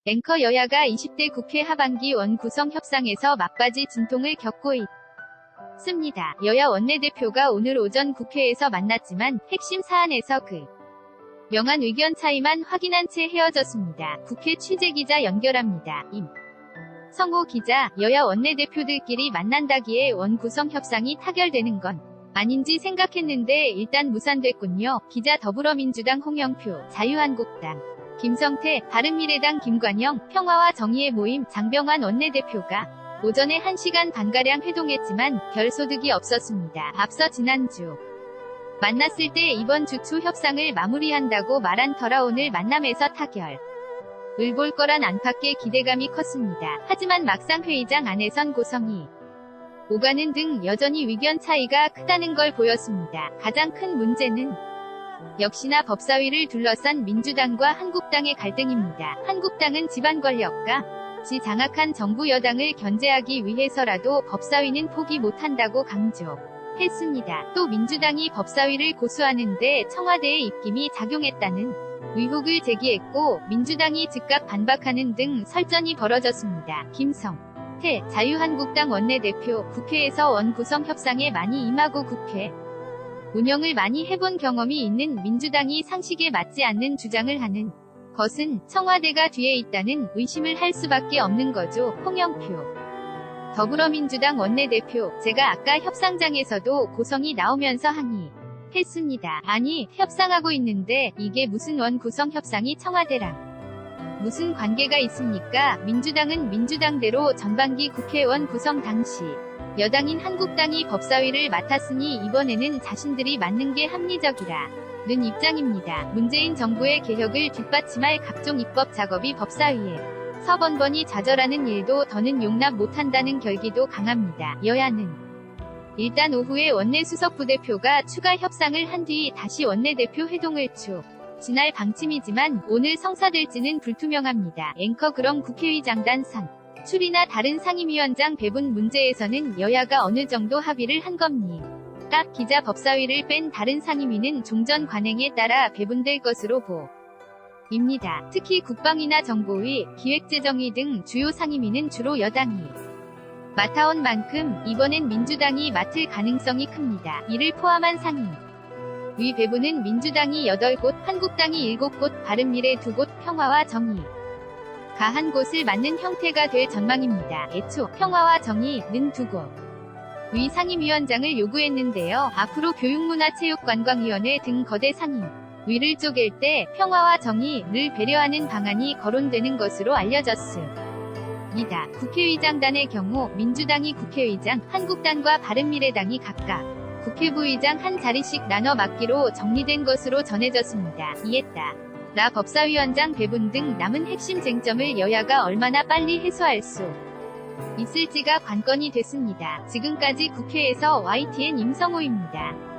앵커 여야가 20대 국회 하반기 원구성 협상에서 막바지 진통을 겪고 있습니다. 여야 원내대표가 오늘 오전 국회에서 만났지만 핵심 사안에서 명한 의견 차이만 확인한 채 헤어졌습니다. 국회 취재기자 연결합니다. 성호 기자, 여야 원내대표들끼리 만난다기에 원구성 협상이 타결되는 건 아닌지 생각했는데 일단 무산됐군요. 기자 더불어민주당 홍영표, 자유한국당 김성태, 바른미래당 김관영, 평화와 정의의 모임 장병환 원내대표가 오전에 1시간 반가량 회동했지만 별 소득이 없었습니다. 앞서 지난주 만났을 때 이번 주 초 협상을 마무리한다고 말한 터라 오늘 만남에서 타결을 볼 거란 안팎의 기대감이 컸습니다. 하지만 막상 회의장 안에선 고성이 오가는 등 여전히 의견 차이가 크다는 걸 보였습니다. 가장 큰 문제는 역시나 법사위를 둘러싼 민주당과 한국당의 갈등입니다. 한국당은 집안 권력과 장악한 정부 여당을 견제하기 위해서라도 법사위는 포기 못한다고 강조했습니다. 또 민주당이 법사위를 고수하는데 청와대의 입김이 작용했다는 의혹을 제기했고 민주당이 즉각 반박하는 등 설전이 벌어졌습니다. 김성태 자유한국당 원내대표 국회에서 원구성 협상에 많이 임하고 국회 운영을 많이 해본 경험이 있는 민주당이 상식에 맞지 않는 주장을 하는 것은 청와대가 뒤에 있다는 의심을 할 수밖에 없는 거죠. 홍영표 더불어민주당 원내대표 제가 아까 협상장에서도 고성이 나오면서 항의했습니다. 아니 협상하고 있는데 이게 무슨 원구성 협상이 청와대랑 무슨 관계가 있습니까? 민주당은 민주당대로 전반기 국회의원 구성 당시 여당인 한국당이 법사위를 맡았으니 이번에는 자신들이 맡는 게 합리적이라는 입장입니다. 문재인 정부의 개혁을 뒷받침할 각종 입법 작업이 법사위에서 번번이 좌절하는 일도 더는 용납 못한다는 결기도 강합니다. 여야는 일단 오후에 원내수석 부대표가 추가 협상을 한 뒤 다시 원내대표 회동을 추진할 방침이지만 오늘 성사될지는 불투명합니다. 앵커 그럼 국회의장단 선출이나 다른 상임위원장 배분 문제에서는 여야가 어느 정도 합의를 한 겁니까? 기자 법사위를 뺀 다른 상임위는 종전 관행에 따라 배분될 것으로 보입니다. 특히 국방위나 정보위, 기획재정위 등 주요 상임위는 주로 여당이 맡아온 만큼 이번엔 민주당이 맡을 가능성이 큽니다. 이를 포함한 상임위 배분은 민주당이 8곳, 한국당이 7곳, 바른미래 2곳, 평화와 정의가 한 곳을 맡는 형태가 될 전망입니다. 애초 평화와 정의는 2곳 위 상임위원장을 요구했는데요. 앞으로 교육문화체육관광위원회 등 거대 상임위를 쪼갤 때 평화와 정의를 배려하는 방안이 거론되는 것으로 알려졌습니다. 국회의장단의 경우 민주당이 국회의장, 한국당과 바른미래당이 각각 국회부의장 한 자리씩 나눠 맡기로 정리된 것으로 전해졌습니다. 이에 따라 법사위원장 배분 등 남은 핵심 쟁점을 여야가 얼마나 빨리 해소할 수 있을지가 관건이 됐습니다. 지금까지 국회에서 YTN 임성호입니다.